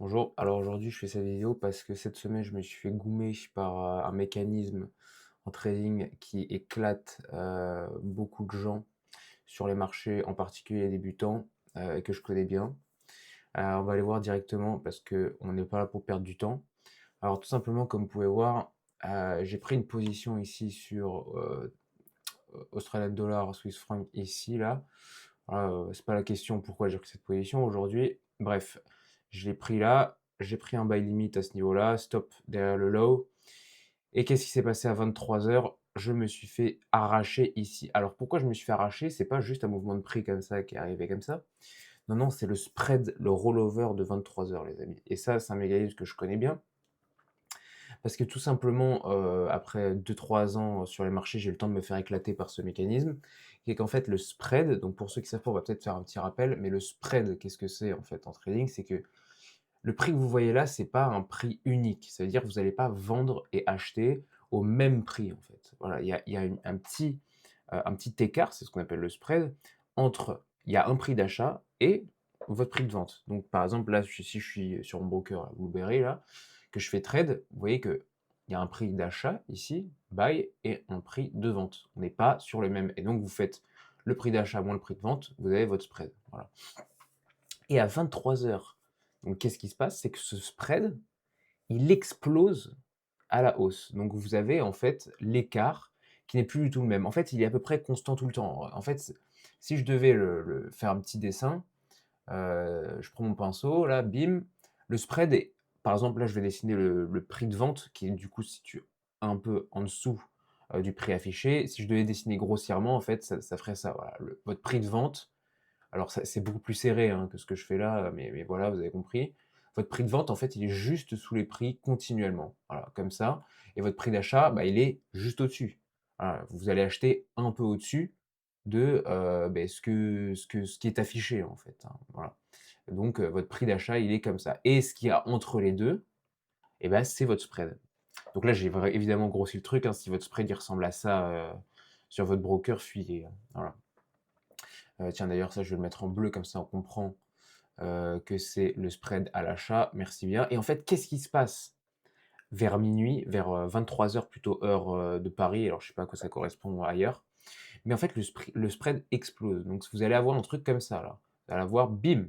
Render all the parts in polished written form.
Bonjour, alors aujourd'hui je fais cette vidéo parce que cette semaine je me suis fait goumer par un mécanisme en trading qui éclate beaucoup de gens sur les marchés, en particulier les débutants, et que je connais bien. On va aller voir directement parce que on n'est pas là pour perdre du temps. Alors tout simplement, comme vous pouvez voir, j'ai pris une position ici sur Australian Dollar, Swiss franc ici, là. Voilà, c'est pas la question pourquoi j'ai pris cette position aujourd'hui. Bref, je l'ai pris là, j'ai pris un buy limit à ce niveau-là, stop derrière le low. Et qu'est-ce qui s'est passé à 23 heures? Je me suis fait arracher ici. Alors pourquoi je me suis fait arracher? C'est pas juste un mouvement de prix comme ça qui est arrivé comme ça. Non, non, c'est le spread, le rollover de 23 heures, les amis. Et ça, c'est un mécanisme que je connais bien. Parce que tout simplement, après 2 3 ans sur les marchés, j'ai eu le temps de me faire éclater par ce mécanisme, qui est qu'en fait le spread, donc pour ceux qui savent pas, on va peut-être faire un petit rappel, mais le spread, qu'est-ce que c'est en fait en trading? C'est que le prix que vous voyez là, c'est pas un prix unique. Ça veut dire que vous n'allez pas vendre et acheter au même prix en fait. Voilà, il y a un petit écart, c'est ce qu'on appelle le spread, entre il y a un prix d'achat et votre prix de vente. Donc par exemple là, si je suis sur mon broker là, Blueberry là, que je fais trade, vous voyez que il y a un prix d'achat ici, buy, et un prix de vente. On n'est pas sur le même. Et donc vous faites le prix d'achat moins le prix de vente, vous avez votre spread. Voilà. Et à 23 heures, donc qu'est-ce qui se passe? C'est que ce spread, il explose à la hausse. Donc vous avez en fait l'écart qui n'est plus du tout le même. En fait, il est à peu près constant tout le temps. En fait, si je devais faire un petit dessin, je prends mon pinceau, là, bim, le spread est, par exemple, là, je vais dessiner le prix de vente qui, du coup, se situe un peu en dessous du prix affiché. Si je devais dessiner grossièrement, en fait, ça ferait ça. Voilà. Votre prix de vente, alors c'est beaucoup plus serré hein, que ce que je fais là, mais voilà, vous avez compris. Votre prix de vente, en fait, il est juste sous les prix continuellement. Voilà, comme ça. Et votre prix d'achat, bah, il est juste au-dessus. Voilà, vous allez acheter un peu au-dessus de beh, ce qui est affiché, en fait. Hein, voilà. Donc, votre prix d'achat, il est comme ça. Et ce qu'il y a entre les deux, eh ben, c'est votre spread. Donc là, j'ai évidemment grossi le truc. Hein, si votre spread il ressemble à ça sur votre broker, fuyez. Hein, voilà. Tiens, d'ailleurs, ça, je vais le mettre en bleu, comme ça on comprend que c'est le spread à l'achat. Merci bien. Et en fait, qu'est-ce qui se passe vers minuit, vers 23 heures plutôt, heure de Paris? Alors, je sais pas à quoi ça correspond ailleurs. Mais en fait, le spread explose. Donc, vous allez avoir un truc comme ça, là. Vous allez avoir, bim,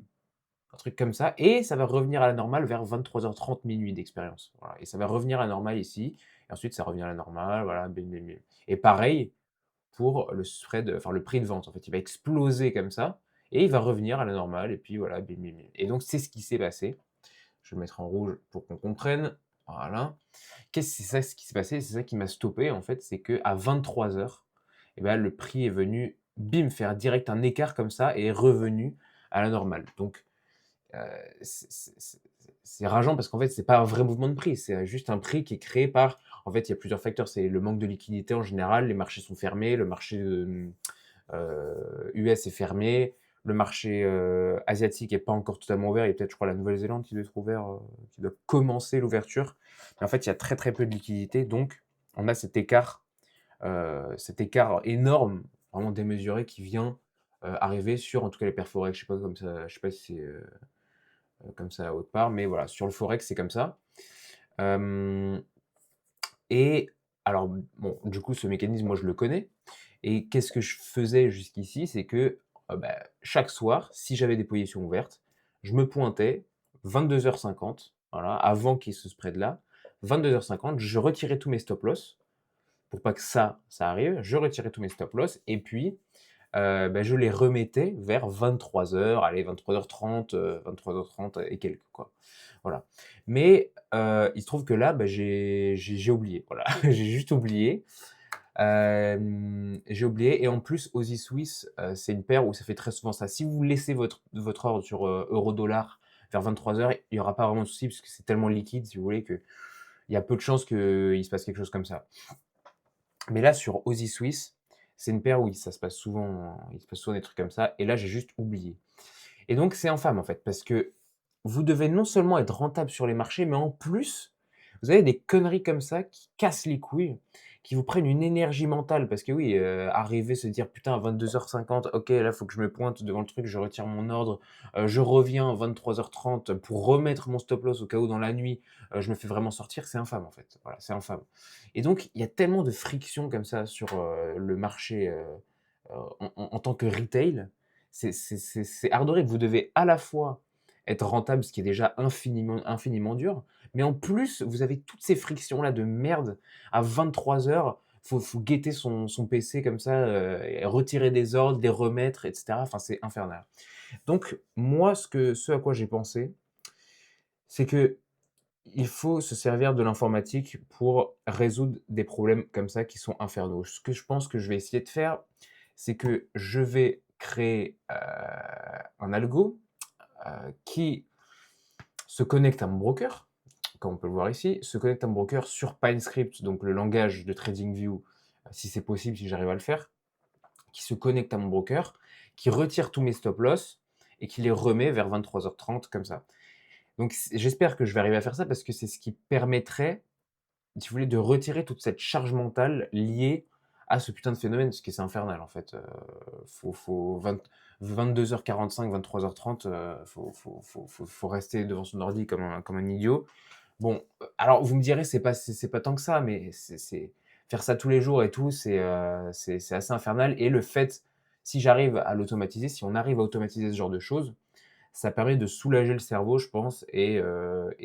un truc comme ça. Et ça va revenir à la normale vers 23h30, minuit d'expérience. Voilà. Et ça va revenir à la normale ici. Et ensuite, ça revient à la normale. Voilà, bim, bim, bim. Et pareil, pour le spread, enfin le prix de vente. En fait, il va exploser comme ça et il va revenir à la normale et puis voilà, bim, bim, bim. Et donc c'est ce qui s'est passé. Je vais le mettre en rouge pour qu'on comprenne. Voilà. C'est ça ce qui s'est passé, c'est ça qui m'a stoppé en fait, c'est qu'à 23 heures, eh ben, le prix est venu, bim, faire direct un écart comme ça et est revenu à la normale. Donc c'est rageant parce qu'en fait, c'est pas un vrai mouvement de prix, c'est juste un prix qui est créé par en fait, il y a plusieurs facteurs. C'est le manque de liquidité en général, les marchés sont fermés, le marché, US est fermé, le marché, asiatique est pas encore totalement ouvert. Il y a peut-être, je crois, la Nouvelle-Zélande qui doit être ouvert, qui doit commencer l'ouverture. Mais en fait, il y a très, très peu de liquidité, donc on a cet écart énorme, vraiment démesuré qui vient, arriver sur, en tout cas, les paires forex. Je sais pas comme ça, je sais pas si c'est, comme ça autre part, mais voilà, sur le forex, c'est comme ça. Hem et alors, bon, du coup, ce mécanisme, moi, je le connais et qu'est-ce que je faisais jusqu'ici? C'est que, bah, chaque soir, si j'avais des positions ouvertes, je me pointais 22h50, voilà, avant qu'il y ait ce spread-là. 22h50, je retirais tous mes stop loss pour pas que ça arrive. Je retirais tous mes stop loss et puis, bah, je les remettais vers 23 heures, allez 23h30, 23h30 et quelques, quoi. Voilà. Mais, il se trouve que là, bah, j'ai oublié, voilà. J'ai juste oublié. J'ai oublié et en plus Aussie Suisse, c'est une paire où ça fait très souvent ça. Si vous laissez votre ordre sur, euro-dollar vers 23 heures, il y aura pas vraiment de souci puisque c'est tellement liquide, si vous voulez, qu'il y a peu de chances qu'il se passe quelque chose comme ça. Mais là, sur Aussie Suisse, c'est une paire où ça se passe souvent, il se passe souvent des trucs comme ça et là, j'ai juste oublié. Et donc c'est infâme, en fait, parce que vous devez non seulement être rentable sur les marchés, mais en plus, Vous avez des conneries comme ça qui cassent les couilles, qui vous prennent une énergie mentale parce que oui, arriver, se dire: «Putain, à 22:50, OK, là, faut que je me pointe devant le truc, je retire mon ordre, je reviens à 23:30 pour remettre mon stop loss au cas où dans la nuit, je me fais vraiment sortir», c'est infâme, en fait. Voilà, c'est infâme et donc il y a tellement de friction comme ça sur, le marché, en tant que retail, c'est arboré. Vous devez à la fois être rentable, ce qui est déjà infiniment dur, mais en plus, vous avez toutes ces frictions-là de merde à 23:00, faut guetter son PC comme ça, et retirer des ordres, les remettre et cetera. Enfin, c'est infernal. Donc moi, ce à quoi j'ai pensé, c'est que il faut se servir de l'informatique pour résoudre des problèmes comme ça qui sont infernaux. Ce que je pense que je vais essayer de faire, c'est que je vais créer, un algo, qui se connecte à mon broker, comme on peut le voir ici, se connecte à mon broker sur PineScript, donc le langage de TradingView, si c'est possible, si j'arrive à le faire, qui se connecte à mon broker, qui retire tous mes stop loss et qui les remet vers 23:30 comme ça. Donc j'espère que je vais arriver à faire ça parce que c'est ce qui permettrait, si vous voulez, de retirer toute cette charge mentale liée à ce putain de phénomène, parce que c'est infernal en fait. Faut 22:45, 23:30, faut rester devant son ordi comme un idiot. Bon, alors vous me direz, c'est pas tant que ça, mais c'est faire ça tous les jours et tout, c'est assez infernal et le fait, si j'arrive à l'automatiser, si on arrive à automatiser ce genre de choses, ça permet de soulager le cerveau, je pense et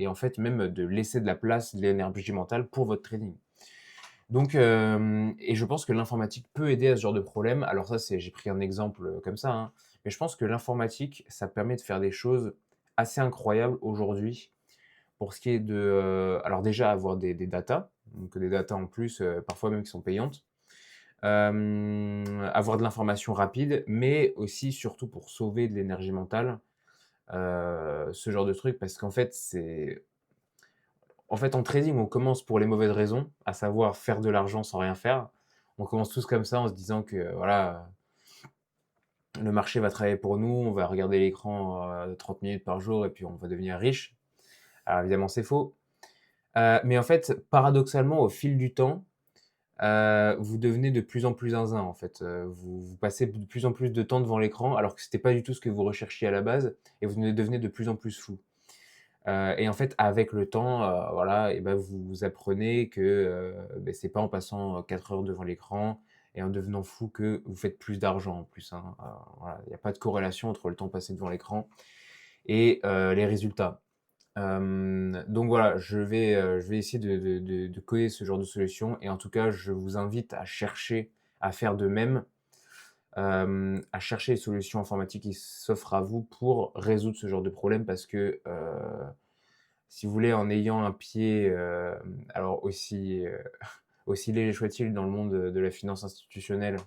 en fait même de laisser de la place, de l'énergie mentale pour votre trading. Donc et je pense que l'informatique peut aider à ce genre de problème. Alors ça, j'ai pris un exemple, comme ça, hein, mais je pense que l'informatique, ça permet de faire des choses assez incroyables aujourd'hui pour ce qui est de, alors déjà avoir des datas, donc des datas en plus, parfois même qui sont payantes. Avoir de l'information rapide, mais aussi surtout pour sauver de l'énergie mentale, ce genre de truc parce qu'en fait, en trading, on commence pour les mauvaises raisons, à savoir faire de l'argent sans rien faire. On commence tous comme ça en se disant que, voilà, le marché va travailler pour nous, on va regarder l'écran, 30 minutes par jour et puis on va devenir riche. Alors évidemment, c'est faux. Mais en fait, paradoxalement, au fil du temps, vous devenez de plus en plus zinzin, en fait. Vous passez de plus en plus de temps devant l'écran, alors que c'était pas du tout ce que vous recherchiez à la base et vous devenez de plus en plus fou. Et en fait, avec le temps, voilà et ben vous apprenez que, c'est pas en passant, 4 heures devant l'écran et en devenant fou que vous faites plus d'argent en plus, hein. Voilà, il y a pas de corrélation entre le temps passé devant l'écran et les résultats. Donc voilà, je vais essayer de coder ce genre de solution et en tout cas, je vous invite à chercher à faire de même, à chercher les solutions informatiques qui s'offrent à vous pour résoudre ce genre de problème parce que, si vous voulez, en ayant un pied, alors aussi, aussi léger soit-il dans le monde, de la finance institutionnelle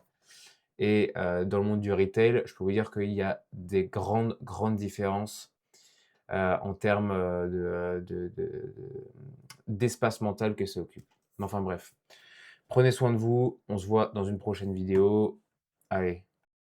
et dans le monde du retail, je peux vous dire qu'il y a des grandes, grandes différences, en termes, d'espace mental que ça occupe. Mais enfin bref, prenez soin de vous, on se voit dans une prochaine vidéo. Allez.